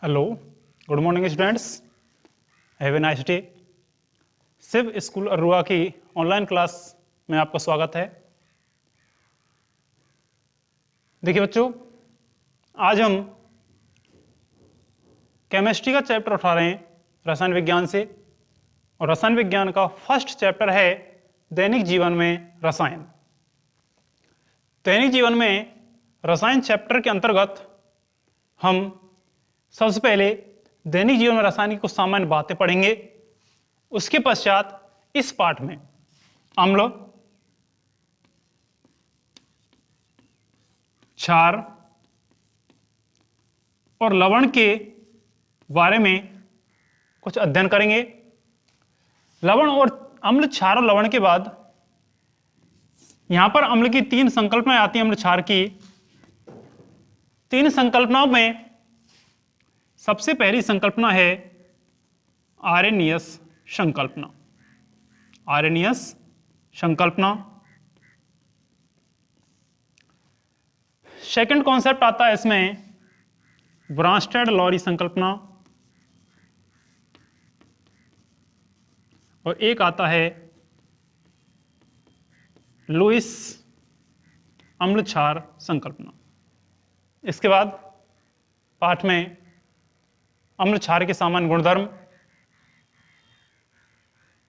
Hello, good morning students, have a nice day. Shiv school Arua की online class में आपका स्वागत है। देखिए बच्चों, आज हम केमिस्ट्री का चैप्टर उठा रहे हैं रसायन विज्ञान से, और रसायन विज्ञान का फर्स्ट चैप्टर है दैनिक जीवन में रसायन। दैनिक जीवन में रसायन चैप्टर के अंतर्गत हम सबसे पहले दैनिक जीवन में रसायन की कुछ सामान्य बातें पढ़ेंगे। उसके पश्चात इस पाठ में अम्ल, क्षार और लवण के बारे में कुछ अध्ययन करेंगे। लवण और अम्ल, क्षार और लवण के बाद यहां पर अम्ल की तीन संकल्पनाएं आती हैं। अम्ल क्षार की तीन संकल्पनाओं में सबसे पहली संकल्पना है आर्रेनियस संकल्पना। आर्रेनियस संकल्पना। सेकंड कॉन्सेप्ट आता है इसमें ब्रांस्टेड-लॉरी संकल्पना, और एक आता है लुईस अम्ल क्षार संकल्पना। इसके बाद पाठ में अम्ल क्षार के सामान्य गुणधर्म,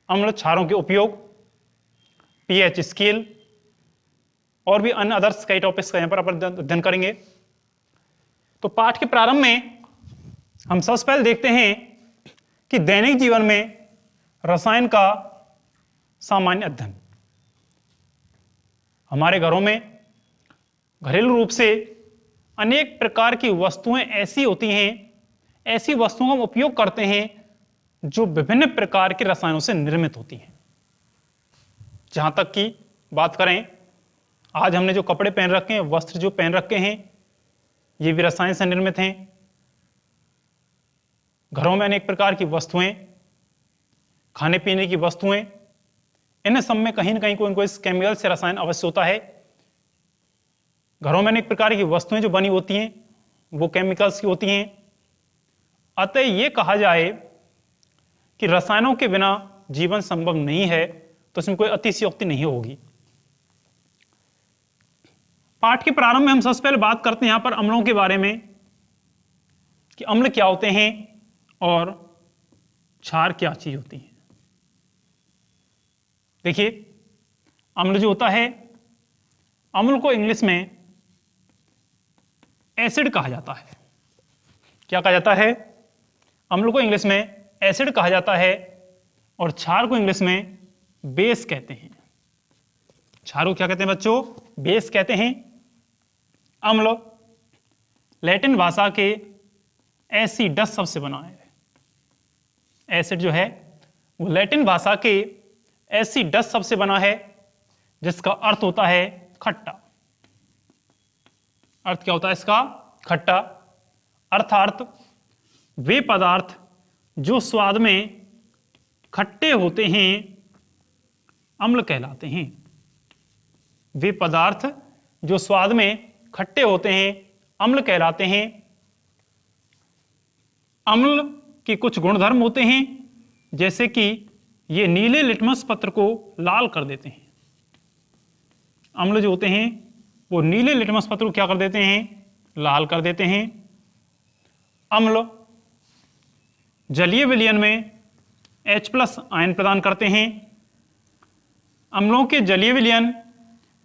अम्ल क्षारों के उपयोग, पीएच स्केल और भी अन्य अदर्स कई टॉपिक्स का यहां पर अपन अध्ययन करेंगे। तो पाठ के प्रारंभ में हम सबसे पहले देखते हैं कि दैनिक जीवन में रसायन का सामान्य अध्ययन। हमारे घरों में घरेलू रूप से अनेक प्रकार की वस्तुएं ऐसी होती हैं, ऐसी वस्तुओं का हम उपयोग करते हैं जो विभिन्न प्रकार के रसायनों से निर्मित होती हैं। जहां तक की बात करें, आज हमने जो कपड़े पहन रखे हैं, वस्त्र जो पहन रखे हैं, ये भी रसायन से निर्मित हैं। घरों में अनेक प्रकार की वस्तुएं, खाने पीने की वस्तुएं, इन सब में कहीं ना कहीं कोई कोई केमिकल से रसायन अवश्य होता है। घरों में अनेक प्रकार की वस्तुएं जो बनी होती हैं वो केमिकल्स की होती हैं। अतः ये कहा जाए कि रसायनों के बिना जीवन संभव नहीं है, तो इसमें कोई अतिशयोक्ति नहीं होगी। पाठ के प्रारंभ में हम सबसे पहले बात करते हैं यहां पर अम्लों के बारे में कि अम्ल क्या होते हैं और क्षार क्या चीज होती है। देखिए, अम्ल जो होता है, अम्ल को इंग्लिश में एसिड कहा जाता है। क्या कहा जाता है? अम्ल को इंग्लिश में एसिड कहा जाता है, और क्षार को इंग्लिश में बेस कहते हैं। क्षार को क्या कहते हैं बच्चों? बेस कहते हैं। अम्ल लैटिन भाषा के एसिडस शब्द से बना है। एसिड जो है वो लैटिन भाषा के एसिडस शब्द से बना है, जिसका अर्थ होता है खट्टा। अर्थ क्या होता है इसका? खट्टा। अर्थात वे पदार्थ जो स्वाद में खट्टे होते हैं अम्ल कहलाते हैं। वे पदार्थ जो स्वाद में खट्टे होते हैं अम्ल कहलाते हैं। अम्ल के कुछ गुणधर्म होते हैं, जैसे कि ये नीले लिटमस पत्र को लाल कर देते हैं। अम्ल जो होते हैं वो नीले लिटमस पत्र को क्या कर देते हैं? लाल कर देते हैं। अम्ल जलीय विलयन में H+ आयन प्रदान करते हैं। अम्लों के जलीय विलयन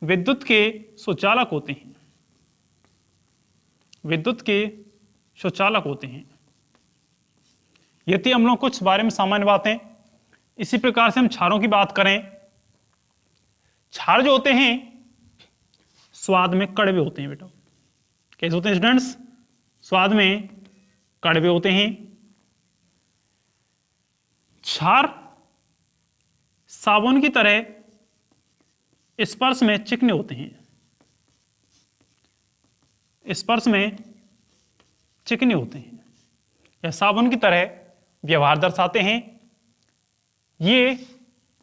विद्युत के सुचालक होते हैं। विद्युत के सुचालक होते हैं। यदि अम्लों कुछ बारे में सामान्य बातें, इसी प्रकार से हम क्षारों की बात करें। क्षार जो होते हैं स्वाद में कड़वे होते हैं। बेटा कैसे होते हैं स्टूडेंट्स? स्वाद में कड़वे होते हैं। क्षार साबुन की तरह स्पर्श में चिकने होते हैं। स्पर्श में चिकने होते हैं, या साबुन की तरह व्यवहार दर्शाते हैं। ये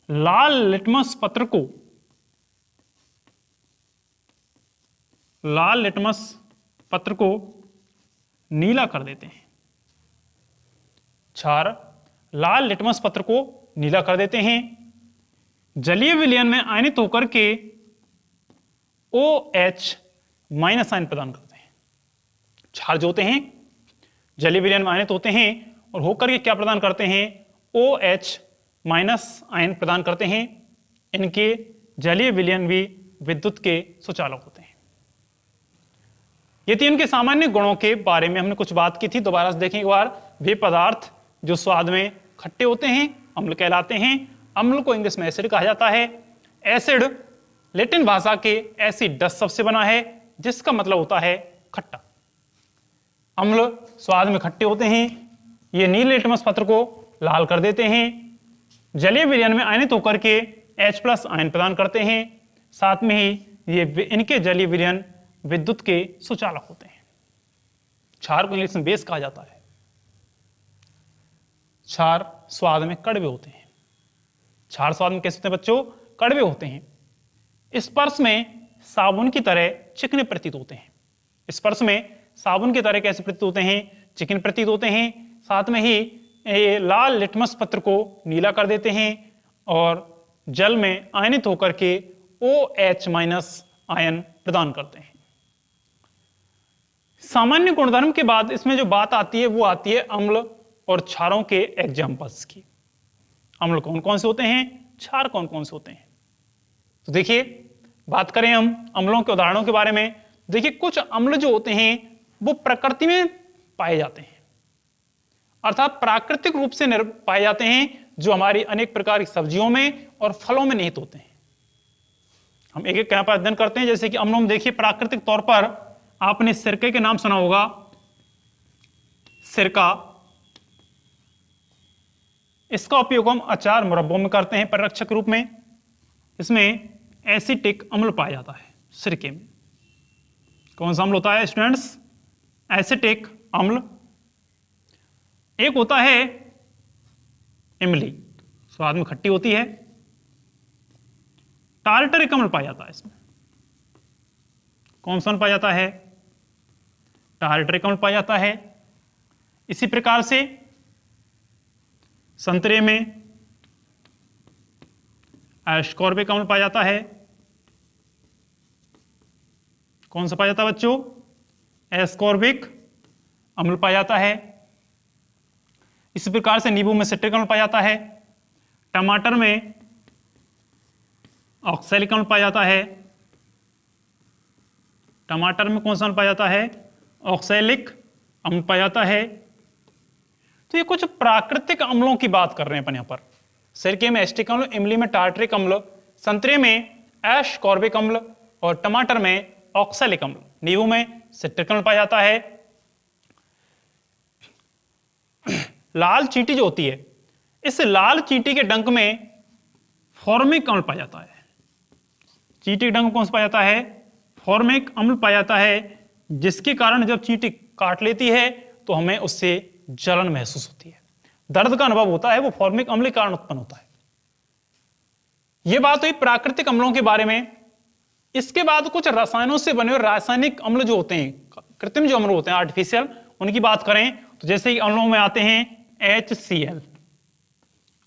लाल लिटमस पत्र को नीला कर देते हैं। क्षार लाल लिटमस पत्र को नीला कर देते हैं, जलीय विलयन में आयनित होकर के OH माइनस आयन प्रदान करते हैं। क्षार जो होते हैं जलीय विलयन में आयनित होते हैं और होकर के क्या प्रदान करते हैं, OH माइनस आयन प्रदान करते हैं। इनके जलीय विलयन भी विद्युत के सुचालक होते हैं। ये थी इनके सामान्य गुणों के बारे में हमने कुछ बात की थी। दोबारा से देखें एक बार। वे पदार्थ जो स्वाद में खट्टे होते हैं अम्ल कहलाते हैं। अम्ल को इंग्लिश में एसिड कहा जाता है। एसिड लैटिन भाषा के एसिडस शब्द से बना है जिसका मतलब होता है खट्टा। अम्ल स्वाद में खट्टे होते हैं। ये नीले लिटमस पत्र को लाल कर देते हैं। जलीय विलयन में आयनित होकर के H+ आयन प्रदान करते हैं। साथ में ही ये इनके जलीय विलयन विद्युत के सुचालक होते हैं। क्षार को इंग्लिश में बेस कहा जाता है। क्षार स्वाद में कड़वे होते हैं। क्षार स्वाद में कैसे होते हैं बच्चों, कड़वे होते हैं। स्पर्श में साबुन की तरह चिकने प्रतीत होते हैं। स्पर्श में साबुन की तरह कैसे प्रतीत होते हैं, चिकने प्रतीत होते हैं। साथ में ही लाल लिटमस पत्र को नीला कर देते हैं और जल में आयनित होकर के OH- आयन प्रदान करते हैं। सामान्य गुणधर्म के बाद इसमें जो बात आती है वो आती है अम्ल और क्षारों के एग्जाम्पल्स की। अम्ल कौन कौन से होते हैं, क्षार कौन कौन से होते हैं। तो देखिए बात करें हम अम्लों के उदाहरणों के बारे में। देखिए कुछ अम्ल जो होते हैं वो प्रकृति में पाए जाते हैं, अर्थात प्राकृतिक रूप से पाए जाते हैं, जो हमारी अनेक प्रकार की सब्जियों में और फलों में निहित होते हैं। हम एक एक यहाँ पर अध्ययन करते हैं। जैसे कि अम्लों में देखिए प्राकृतिक तौर पर आपने सिरके के नाम सुना होगा। सिरका, इसका उपयोग हम अचार मुरब्बों में करते हैं परिरक्षक रूप में। इसमें एसिटिक अम्ल पाया जाता है सिरके में। कौन सा अम्ल होता है स्टूडेंट्स, एसिटिक अम्ल। एक होता है इमली, स्वाद में खट्टी होती है। टार्टरिक अम्ल पाया जाता है इसमें। कौन सा पाया जाता है, टार्टरिक अम्ल पाया जाता है। इसी प्रकार से संतरे में एस्कॉर्बिक अम्ल पाया जाता है। कौन सा पाया जाता है बच्चों, एस्कॉर्बिक अम्ल पाया जाता है। इसी प्रकार से नींबू में सिट्रिक अम्ल पाया जाता है। टमाटर में ऑक्सैलिक अम्ल पाया जाता है। टमाटर में कौन सा अम्ल पाया जाता है, ऑक्सैलिक अम्ल पाया जाता है। तो ये कुछ प्राकृतिक अम्लों की बात कर रहे हैं अपन यहां पर। सिरके में एसिटिक अम्ल, इमली में टार्टरिक अम्ल, संतरे में एस्कॉर्बिक अम्ल और टमाटर में ऑक्सैलिक अम्ल, नींबू में सिट्रिक अम्ल पाया जाता है। लाल चींटी जो होती है, इस लाल चींटी के डंक में फॉर्मिक अम्ल पाया जाता है। चींटी के डंक में कौन सा पाया जाता है, फॉर्मिक अम्ल पाया जाता है, जिसके कारण जब चींटी काट लेती है तो हमें उससे जलन महसूस होती है, दर्द का अनुभव होता है, वो फॉर्मिक अम्ल के कारण उत्पन्न होता है। यह बात हुई प्राकृतिक अम्लों के बारे में। इसके बाद कुछ रसायनों से बने हुए रासायनिक अम्ल जो होते हैं, कृत्रिम जो अम्ल होते हैं आर्टिफिशियल, उनकी बात करें तो जैसे कि अम्लों में आते हैं HCl,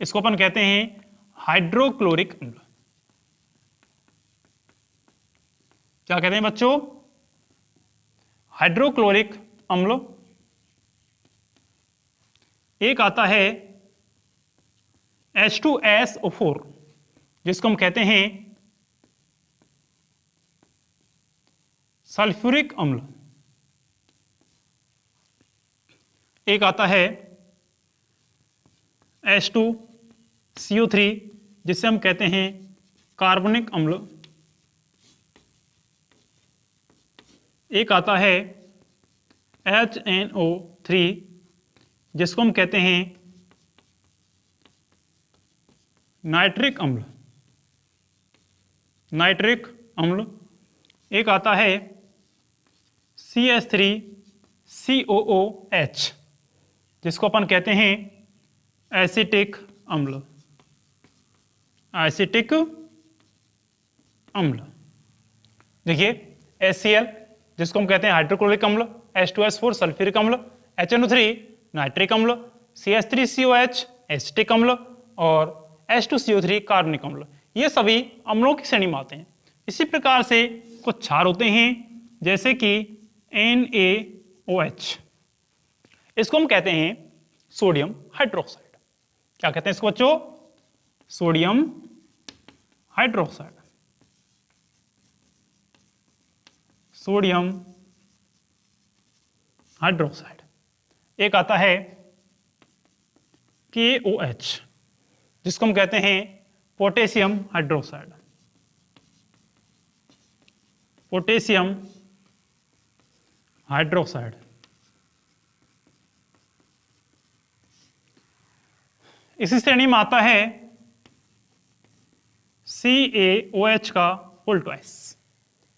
इसको अपन कहते हैं हाइड्रोक्लोरिक अम्ल। क्या कहते हैं बच्चों, हाइड्रोक्लोरिक अम्ल। एक आता है H2SO4, जिसको हम कहते हैं सल्फ्यूरिक अम्ल। एक आता है H2CO3, जिसे हम कहते हैं कार्बनिक अम्ल। एक आता है HNO3, जिसको हम कहते हैं नाइट्रिक अम्ल। नाइट्रिक अम्ल। एक आता है CH3COOH, जिसको अपन कहते हैं एसिटिक अम्ल। एसिटिक अम्ल। देखिए HCl, जिसको हम कहते हैं हाइड्रोक्लोरिक अम्ल, H2S4 सल्फ्यूरिक अम्ल, HNO3 नाइट्रिक अम्ल, CH3COH एसिटिक अम्ल और H2CO3 कार्बनिक अम्ल, ये सभी अम्लों की श्रेणी में आते हैं। इसी प्रकार से कुछ क्षार होते हैं जैसे कि NaOH, इसको हम कहते हैं सोडियम हाइड्रोक्साइड। क्या कहते हैं इसको बच्चों? Sodium hydroxide. Sodium hydroxide. एक आता है KOH, जिसको हम कहते हैं पोटेशियम हाइड्रोक्साइड। Potassium hydroxide. इसी श्रेणी में आता है CaOH का होल ट्वाइस।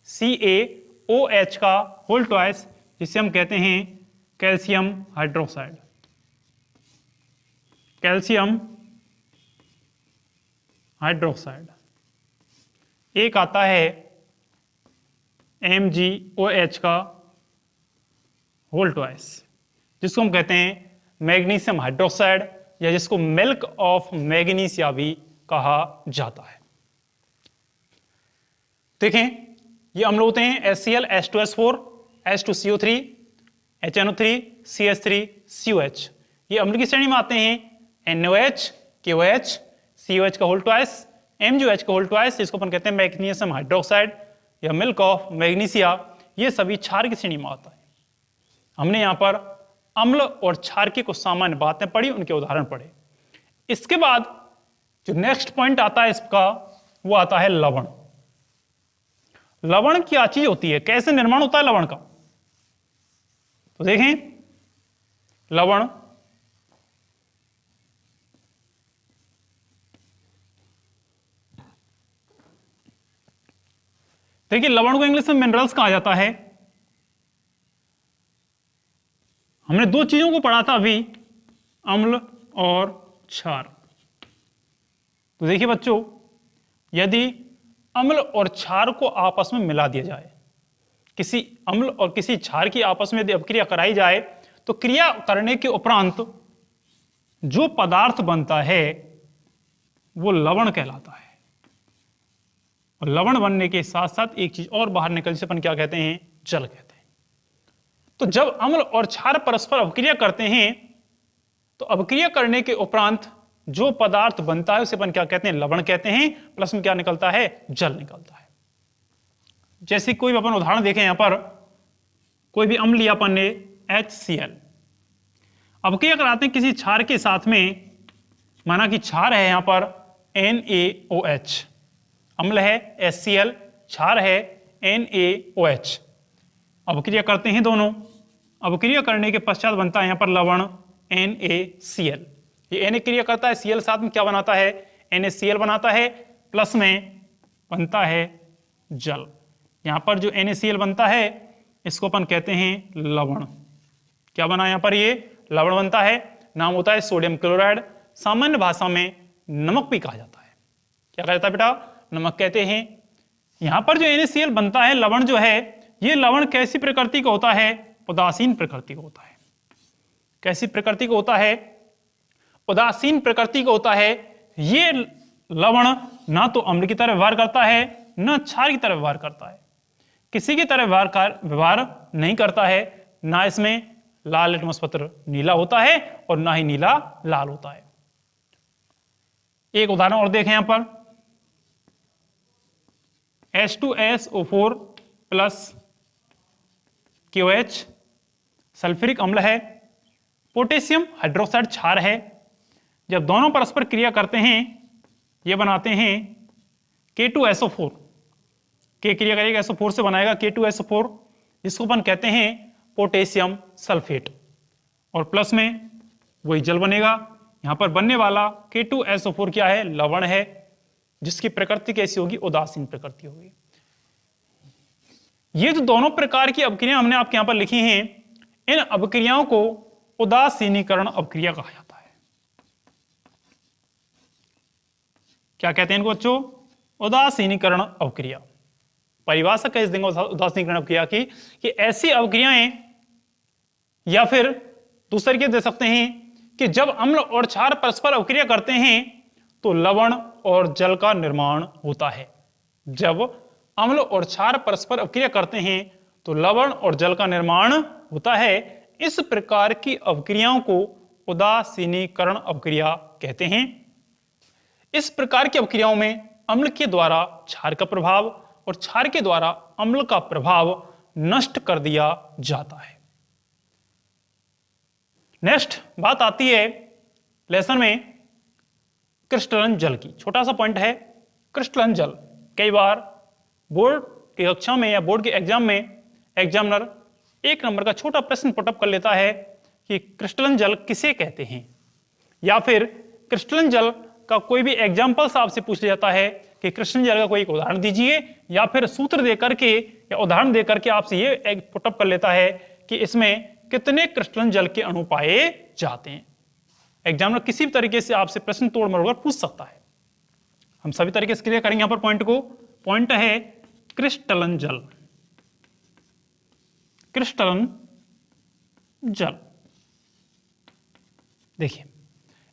CaOH का होल ट्वाइस, जिसे हम कहते हैं कैल्शियम हाइड्रोक्साइड। Calcium hydroxide. एक आता है MgOH का होल ट्वाइस, जिसको हम कहते हैं मैग्नीशियम हाइड्रोक्साइड, या जिसको मिल्क ऑफ मैग्नीशिया भी कहा जाता है। देखें, ये अम्ल होते हैं HCl, H2S4, H2CO3, HNO3, CH3COH। ये अम्ल की श्रेणी में आते हैं NaOH, KOH, COH का होल ट्वाइस, MgOH का होल ट्वाइस, जिसको अपन कहते हैं मैग्नीशियम हाइड्रोक्साइड या मिल्क ऑफ मैग्नीशिया। ये सभी क्षार की श्रेणी में आता है। हमने यहां पर अम्ल और क्षार की कुछ सामान्य बातें पढ़ी, उनके उदाहरण पढ़े। इसके बाद जो नेक्स्ट पॉइंट आता है इसका, वो आता है लवण। लवण क्या चीज होती है, कैसे निर्माण होता है लवण का? तो देखें, लवण देखिए, लवण को इंग्लिश में मिनरल्स कहा जाता है। हमने दो चीजों को पढ़ा था अभी, अम्ल और क्षार। तो देखिए बच्चों, यदि अम्ल और क्षार को आपस में मिला दिया जाए, किसी अम्ल और किसी क्षार की आपस में यदि अपक्रिया कराई जाए, तो क्रिया करने के उपरांत जो पदार्थ बनता है वो लवण कहलाता है। और लवण बनने के साथ साथ एक चीज और बाहर निकल, जिसे अपन क्या कहते हैं? जल कहते हैं। तो जब अम्ल और क्षार परस्पर अपक्रिया करते हैं, तो अपक्रिया करने के उपरांत जो पदार्थ बनता है उसे अपन क्या कहते हैं? लवण कहते हैं। प्लस में क्या निकलता है? जल निकलता है। जैसे कोई भी अपन उदाहरण देखें, यहां पर कोई भी अम्ल लिया अपन ने HCl, अपक्रिया कराते हैं किसी क्षार के साथ में, माना कि क्षार है यहां पर NaOH, अम्ल है HCl, क्षार है NaOH। अपक्रिया करते हैं दोनों, अपक्रिया करने के पश्चात बनता है यहां पर लवण NaCl। ये Na क्रिया करता है, Cl साथ में क्या बनाता है? NaCl बनाता है, प्लस में बनता है जल। यहां पर जो NaCl बनता है इसको अपन कहते हैं लवण। क्या बना यहां पर? ये लवण बनता है। नाम होता है सोडियम क्लोराइड। सामान्य भाषा में नमक भी कहा जाता है। क्या कहा जाता है बेटा? नमक कहते हैं। यहां पर जो NaCl बनता है, लवण जो है, ये लवण कैसी प्रकृति का होता है? उदासीन प्रकृति का होता है। कैसी प्रकृति का होता है? उदासीन प्रकृति का होता है। ये लवण ना तो अम्ल की तरह व्यवहार करता है, ना क्षार की तरह व्यवहार करता है। किसी की तरह व्यवहार नहीं करता है। ना इसमें लाल लिटमस पत्र नीला होता है और ना ही नीला लाल होता है। एक उदाहरण और देखें, यहां पर H2SO4 प्लस KOH सल्फ्यूरिक अम्ल है। पोटेशियम हाइड्रोक्साइड क्षार है। जब दोनों परस्पर क्रिया करते हैं, ये बनाते हैं K2SO4। K क्रिया करेगा SO4 से बनाएगा K2SO4, जिसको अपन कहते हैं पोटेशियम सल्फेट। और प्लस में वही जल बनेगा। यहां पर बनने वाला K2SO4 क्या है? लवण है, जिसकी प्रकृति कैसी होगी? उदासीन प्रकृति होगी। ये जो दोनों प्रकार की अपक्रिया हमने आपके यहां पर लिखी हैं, इन अपक्रियाओं को उदासीनीकरण अपक्रिया कहा जाता है। क्या कहते हैं इनको बच्चों? उदासीनीकरण अपक्रिया। परिभाषा कैसे देंगे उदासीनीकरण अपक्रिया की? कि ऐसी अपक्रियाएं, या फिर दूसरे तरीके दे सकते हैं कि जब अम्ल और क्षार परस्पर अभिक्रिया करते हैं तो लवण और जल का निर्माण होता है। जब अम्ल और क्षार परस्पर अभिक्रिया करते हैं तो लवण और जल का निर्माण होता है। इस प्रकार की अभिक्रियाओं को उदासीनीकरण अभिक्रिया कहते हैं। इस प्रकार की अभिक्रियाओं में अम्ल के द्वारा क्षार का प्रभाव और क्षार के द्वारा अम्ल का प्रभाव नष्ट कर दिया जाता है। नेक्स्ट बात आती है लेसन में क्रिस्टलन जल की। छोटा सा पॉइंट है क्रिस्टलन जल। कई बार बोर्ड की कक्षा में या बोर्ड के एग्जाम में एग्जामिनर 1 नंबर का छोटा प्रश्न पुटअप कर लेता है कि क्रिस्टलन जल किसे कहते हैं, या फिर क्रिस्टलन जल का कोई भी एग्जाम्पल आपसे पूछ लिया जाता है कि क्रिस्टलन जल का कोई एक उदाहरण दीजिए, या फिर सूत्र देकर के या उदाहरण देकर के आपसे ये पुटअप कर लेता है कि इसमें कितने क्रिस्टलन जल के अणु पाए जाते हैं। एग्जामिनर किसी भी तरीके से आपसे प्रश्न तोड़ मरोड़ पूछ सकता है। हम सभी तरीके से क्लियर करेंगे यहां पर पॉइंट को। पॉइंट है क्रिस्टलन जल। क्रिस्टलन जल देखिए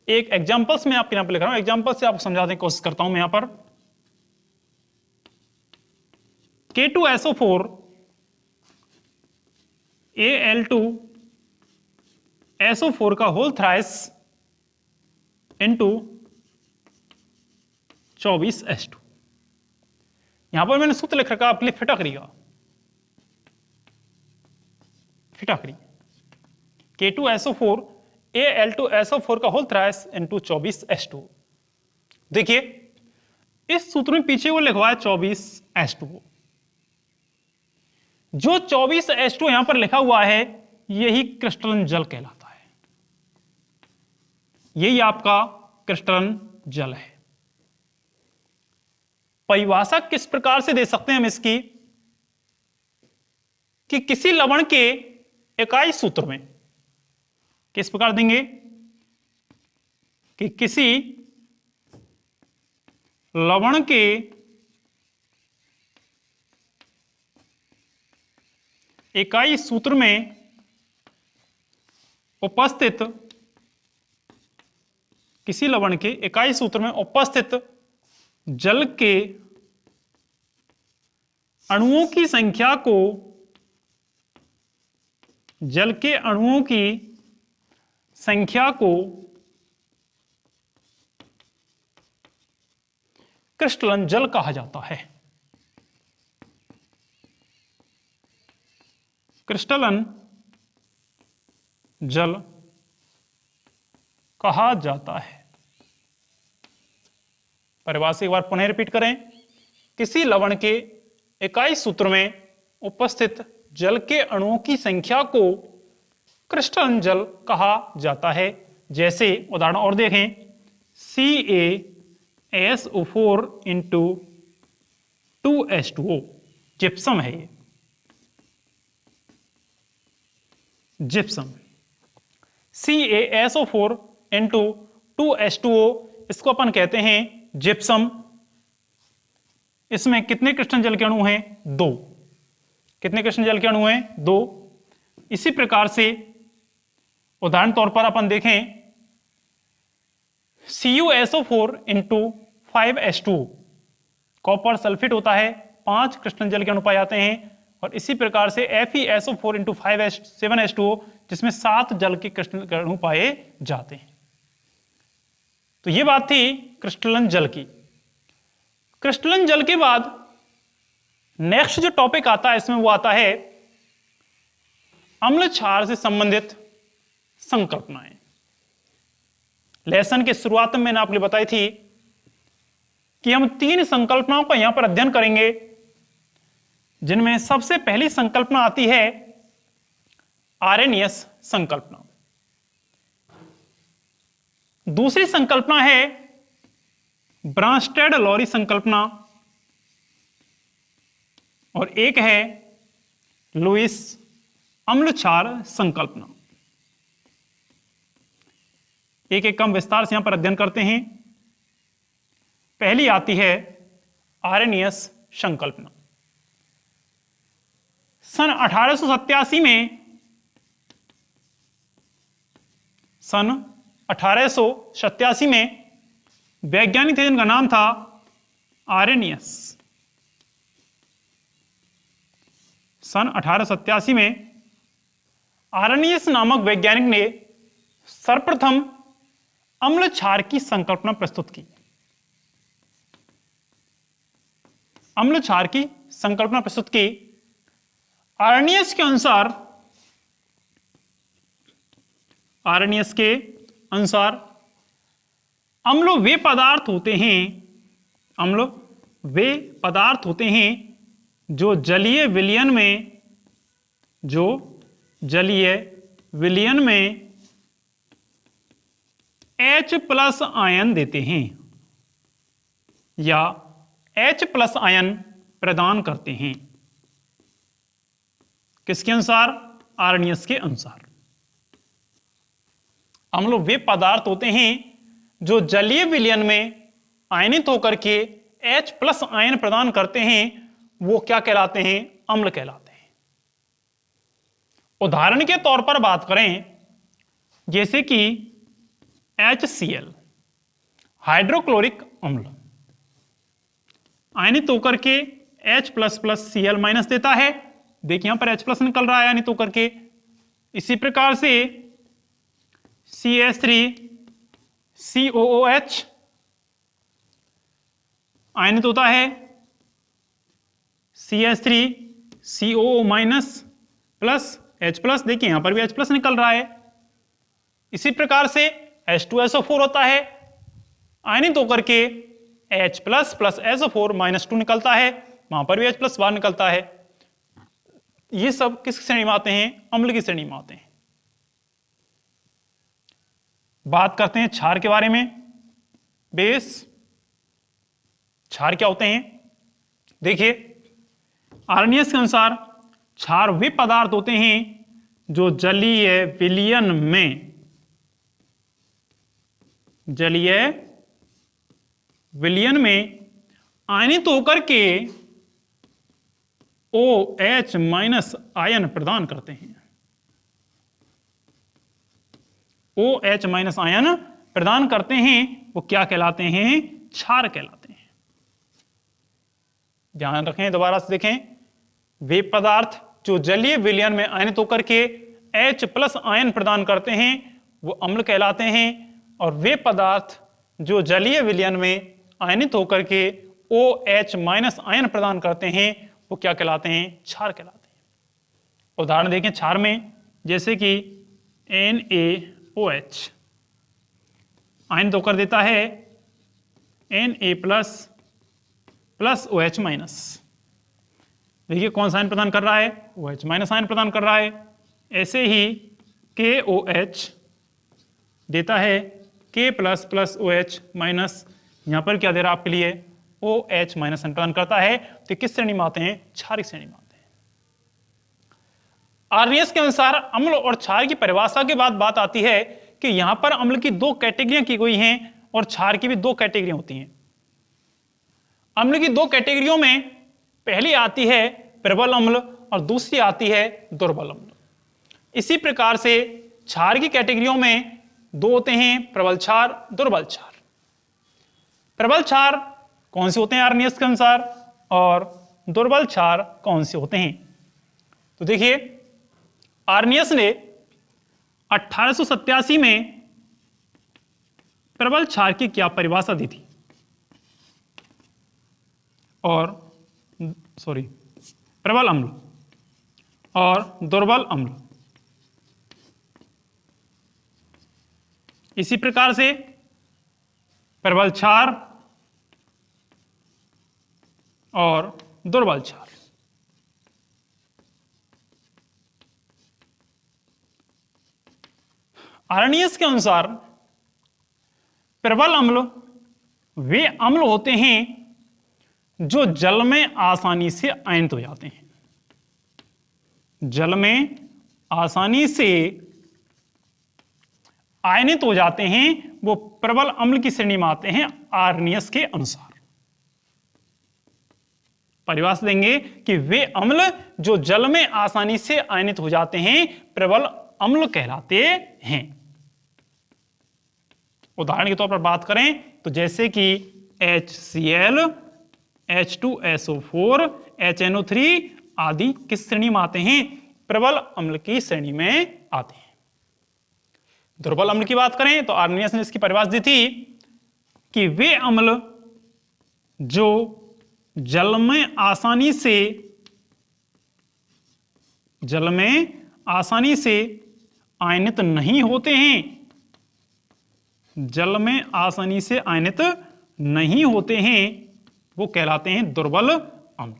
एक एग्जांपल्स में आपके यहां पर लिख रहा हूं, एग्जांपल से आपको समझाने की कोशिश करता हूं मैं यहां पर। K2SO4 Al2SO4 का होल थ्राइस इंटू 24H2। यहां पर मैंने सूत्र लिख रखा आपके लिए फिटाकरी का। फिटाकरी K2SO4 Al2SO4 का होल थ्राइस इंटू 24H2। देखिए इस सूत्र में पीछे वो लिखवाया 24H2। जो 24H2 यहां पर लिखा हुआ है यही क्रिस्टलन जल कहलाता है। यही आपका क्रिस्टलन जल है। परिभाषा किस प्रकार से दे सकते हैं हम इसकी कि किसी लवण के इकाई सूत्र में किस प्रकार देंगे कि किसी लवण के इकाई सूत्र में उपस्थित किसी लवण के इकाई सूत्र में उपस्थित जल के अणुओं की संख्या को जल के अणुओं की संख्या को क्रिस्टलन जल कहा जाता है। क्रिस्टलन जल कहा जाता है। परिभाषा एक बार पुनः रिपीट करें। किसी लवण के इकाई सूत्र में उपस्थित जल के अणुओं की संख्या को क्रिस्टलन जल कहा जाता है। जैसे उदाहरण और देखें, CaSO4 इंटू 2H2O जिप्सम है ये, जिप्सम। CaSO4 इंटू 2H2O इसको अपन कहते हैं जिप्सम। इसमें कितने क्रिस्टलन जल के अणु हैं? 2। कितने क्रिस्टलन जल के अणु हैं? 2। इसी प्रकार से उदाहरण तौर पर अपन देखें CuSO4 into 5H2 copper sulphate होता है, 5 क्रिस्टलन जल के अणु पाए जाते हैं। और इसी प्रकार से FeSO4 इंटू 7H2O जिसमें 7 जल के क्रिस्टलन अणु पाए जाते हैं। तो ये बात थी क्रिस्टलन जल की। क्रिस्टलन जल के बाद नेक्स्ट जो टॉपिक आता है इसमें वो आता है अम्ल क्षार से संबंधित संकल्पनाएं। लेसन के शुरुआत में मैंने आपको बताई थी कि हम 3 संकल्पनाओं का यहां पर अध्ययन करेंगे, जिनमें सबसे पहली संकल्पना आती है आर्रेनियस संकल्पना। दूसरी संकल्पना है ब्रांस्टेड-लॉरी संकल्पना, और एक है लुईस अम्ल क्षार संकल्पना। एक एक कम विस्तार से यहां पर अध्ययन करते हैं। पहली आती है आर्रेनियस संकल्पना। सन 1887 में 1887 में वैज्ञानिक थे जिनका नाम था आर्रेनियस। सन 1887 में आर्रेनियस नामक वैज्ञानिक ने सर्वप्रथम अम्ल क्षार की संकल्पना प्रस्तुत की। अम्ल क्षार की संकल्पना प्रस्तुत की। आर्रेनियस के अनुसार अम्ल वे पदार्थ होते हैं, अम्ल वे पदार्थ होते हैं जो जलीय विलयन में H+ आयन देते हैं या H+ आयन प्रदान करते हैं। किसके अनुसार? आर्रेनियस के अनुसार। अम्ल वे पदार्थ होते हैं जो जलीय विलयन में आयनित होकर के H+ आयन प्रदान करते हैं, वो क्या कहलाते हैं? अम्ल कहलाते हैं। उदाहरण के तौर पर बात करें, जैसे कि HCl हाइड्रोक्लोरिक अम्ल आयनित होकर के H++Cl- देता है। देखिए यहां पर H+ निकल रहा है आयनित होकर के। इसी प्रकार से CH3COOH आयनित होता है CH3COO- प्लस H+। देखिए यहां पर भी H+ निकल रहा है। इसी प्रकार से H2SO4 होता है, आयनित होकर के H+ प्लस SO4 -2 निकलता है, वहां पर भी H+ बाहर निकलता है। ये सब किस श्रेणी में आते हैं? अम्ल की श्रेणी में आते हैं। बात करते हैं क्षार के बारे में। बेस क्षार क्या होते हैं? देखिए आर्रेनियस के अनुसार क्षार वे पदार्थ होते हैं जो जलीय विलयन में आयनित होकर के OH- आयन प्रदान करते हैं। OH- आयन प्रदान करते हैं, वो क्या कहलाते हैं? क्षार कहलाते हैं। ध्यान रखें, दोबारा से देखें। वे पदार्थ जो जलीय विलयन में आयनित होकर के H+ आयन प्रदान करते हैं, वो अम्ल कहलाते हैं। और वे पदार्थ जो जलीय विलयन में आयनित होकर के OH- आयन प्रदान करते हैं, वो क्या कहलाते हैं? क्षार कहलाते हैं। उदाहरण देखें क्षार में, जैसे कि NaOH आयनित होकर देता है Na+ प्लस OH-। देखिए कौन सा आयन प्रदान कर रहा है? OH- आयन प्रदान कर रहा है। ऐसे ही KOH देता है K+ प्लस OH-। यहां पर क्या दे रहा है आपके लिए? OH- आयन प्रदान करता है। तो किस श्रेणी में आते हैं? क्षारिक श्रेणी में आते हैं। आर्रेनियस के अनुसार अम्ल और क्षार की परिभाषा के बाद बात आती है कि यहां पर अम्ल की 2 कैटेगरियां की गई हैं और क्षार की भी 2 कैटेगरियां होती हैं। अम्ल की 2 कैटेगरियों में पहली आती है प्रबल अम्ल और दूसरी आती है दुर्बल अम्ल। इसी प्रकार से क्षार की कैटेगरियों में 2 होते हैं, प्रबल क्षार, दुर्बल क्षार। प्रबल क्षार कौन से होते हैं आर्रेनियस के अनुसार, और दुर्बल क्षार कौन से होते हैं? तो देखिए आर्रेनियस ने 1887 में प्रबल क्षार की क्या परिभाषा दी थी? प्रबल अम्ल और दुर्बल अम्ल। इसी प्रकार से प्रबल क्षार और दुर्बल क्षार। आर्रेनियस के अनुसार प्रबल अम्ल वे अम्ल होते हैं जो जल में आसानी से आयनित हो जाते हैं। जल में आसानी से आयनित हो जाते हैं, वो प्रबल अम्ल की श्रेणी में आते हैं आर्रेनियस के अनुसार। परिभाषा देंगे कि वे अम्ल जो जल में आसानी से आयनित हो जाते हैं प्रबल अम्ल कहलाते हैं। उदाहरण के तौर पर बात करें तो जैसे कि HCl, H2SO4, HNO3 आदि किस श्रेणी में आते हैं? प्रबल अम्ल की श्रेणी में आते हैं। दुर्बल अम्ल की बात करें तो आर्नियस ने इसकी परिभाषा दी थी कि वे अम्ल जो जल में आसानी से आयनित नहीं होते हैं, जल में आसानी से आयनित नहीं होते हैं, वो कहलाते हैं दुर्बल अम्ल।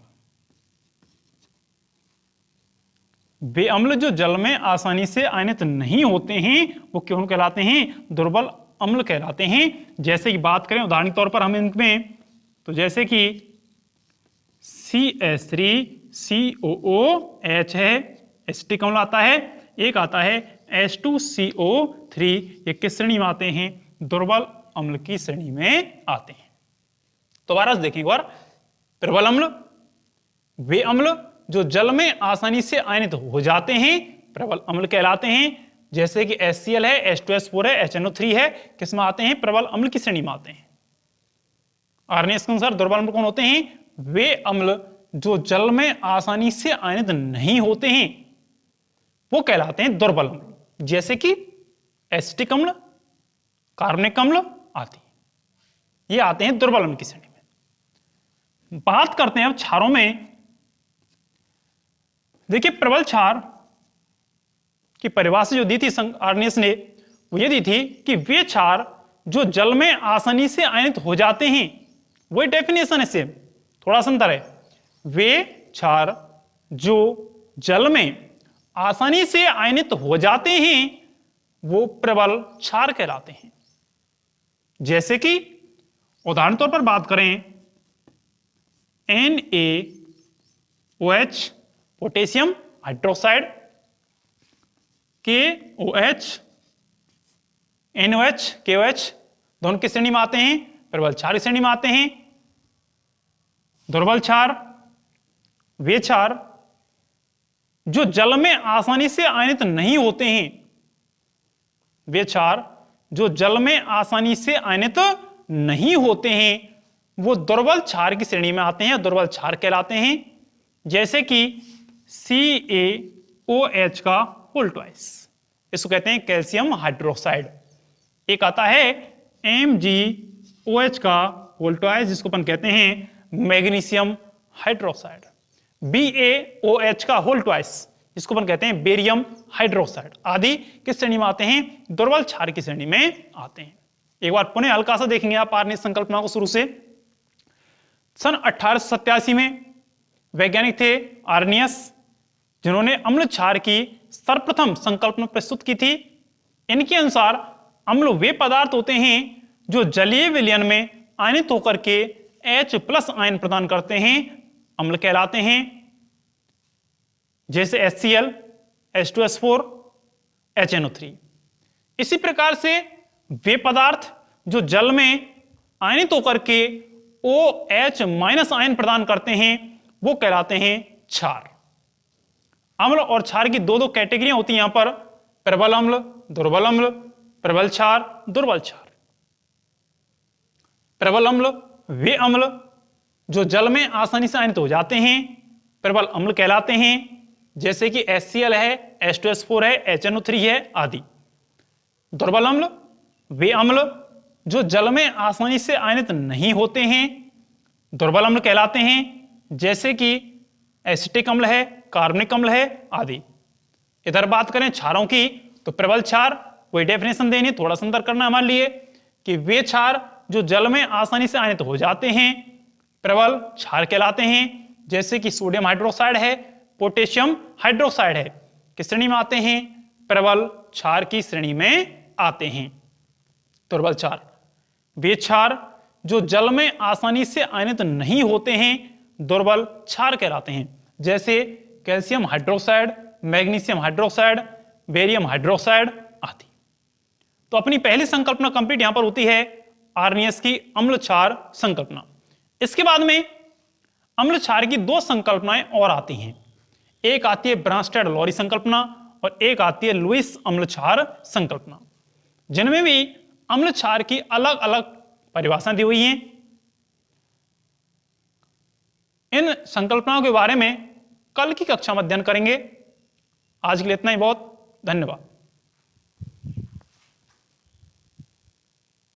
वे अम्ल जो जल में आसानी से आयनित नहीं होते हैं वो क्यों कहलाते हैं? दुर्बल अम्ल कहलाते हैं। जैसे कि बात करें उदाहरण के तौर पर हम इनमें तो जैसे कि CH3COOH है, एसिटिक अम्ल आता है, एक आता है H2CO3, ये किस श्रेणी में आते हैं? दुर्बल अम्ल की श्रेणी में आते हैं। दोबारा देखें एक बार, प्रबल अम्ल वे अम्ल जो जल में आसानी से आयनित हो जाते हैं प्रबल अम्ल कहलाते हैं। जैसे कि HCl है, H2S4 है, HNO3 है, किस में आते हैं? प्रबल अम्ल की श्रेणी में आते हैं। आर्नियस के अनुसार दुर्बल अम्ल कौन होते हैं? वे अम्ल जो जल में आसानी से आयनित नहीं होते हैं वो कहलाते हैं दुर्बल अम्ल। जैसे कि एसिटिक अम्ल, कार्बनिक अम्ल आदि, ये आते हैं दुर्बल अम्ल की श्रेणी में। बात करते हैं अब क्षारों में। देखिए प्रबल क्षार की परिभाषा जो दी थी आर्नियस ने वो ये दी थी कि वे क्षार जो जल में आसानी से आयनित हो जाते हैं, वही डेफिनेशन है सेम, थोड़ा सा अंतर है। वे क्षार जो जल में आसानी से आयनित हो जाते हैं वो प्रबल क्षार कहलाते हैं। जैसे कि उदाहरण तौर पर बात करें NaOH potassium hydroxide, KOH NOH KOH दोनों किस श्रेणी में आते हैं? प्रबल क्षार की श्रेणी में आते हैं। दुर्बल क्षार वे क्षार जो जल में आसानी से आयनित नहीं होते हैं, वे क्षार जो जल में आसानी से आयनित नहीं होते हैं वो दुर्बल क्षार की श्रेणी में आते हैं, दुर्बल क्षार कहलाते हैं। जैसे कि CaOH का होल ट्वाइस, इसको कहते हैं कैल्शियम हाइड्रोक्साइड। एक आता है MgOH का होल ट्वाइस, जिसको अपन कहते हैं मैग्नीशियम हाइड्रोक्साइड। BaOH का होल ट्वाइस, जिसको अपन कहते हैं बेरियम हाइड्रोक्साइड आदि किस श्रेणी में आते हैं? दुर्बल क्षार की श्रेणी में आते हैं। एक बार पुनः हल्का सा देखेंगे आप आर्नियस संकल्पना को शुरू से। सन 1887 में वैज्ञानिक थे आर्नियस, जिन्होंने अम्ल क्षार की सर्वप्रथम संकल्पना प्रस्तुत की थी। इनके अनुसार अम्ल वे पदार्थ होते हैं जो जलीय विलयन में आयनित होकर के H+ आयन प्रदान करते हैं, अम्ल कहलाते हैं। जैसे HCl, H2S4, HNO3। इसी प्रकार से वे पदार्थ जो जल में आयनित होकर के OH- आयन प्रदान करते हैं वो कहलाते हैं क्षार। अम्ल और क्षार की दो कैटेगरियां होती हैं यहां पर, प्रबल अम्ल, दुर्बल अम्ल, प्रबल क्षार, दुर्बल क्षार। प्रबल अम्ल वे अम्ल जो जल में आसानी से आयनित हो जाते हैं प्रबल अम्ल कहलाते हैं। जैसे कि HCl है, H2S4 है, HNO3 है आदि। दुर्बल अम्ल वे अम्ल जो जल में आसानी से आयनित नहीं होते हैं, दुर्बल अम्ल कहलाते हैं। जैसे कि एसिटिक अम्ल है, कार्बनिक अम्ल है आदि। इधर बात करें क्षारों की तो प्रबल क्षार, वही डेफिनेशन देनी, थोड़ा सा अंतर करना हमारे लिए कि वे क्षार जो जल में आसानी से आयनित हो जाते हैं प्रबल क्षार कहलाते हैं। जैसे कि सोडियम हाइड्रोक्साइड है, पोटेशियम हाइड्रोक्साइड है, किस श्रेणी में आते हैं? प्रबल क्षार की श्रेणी में आते हैं। दुर्बल क्षार वे क्षार जो जल में आसानी से आयनित नहीं होते हैं दुर्बल क्षार कहलाते हैं। जैसे calcium hydroxide, magnesium hydroxide, barium hydroxide आदि। तो अपनी पहली संकल्पना कंप्लीट यहां पर होती है आर्नियस की अम्ल क्षार संकल्पना। इसके बाद में अम्ल क्षार की दो संकल्पनाएं और आती हैं। एक आती है ब्रांस्टेड लॉरी संकल्पना और एक आती है लुईस अम्ल क्षार संकल्पना, जिनमें भी अम्ल क्षार की अलग अलग परिभाषा दी हुई हैं। इन संकल्पनाओं के बारे में कल की कक्षा में अध्ययन करेंगे। आज के लिए इतना ही बहुत। धन्यवाद।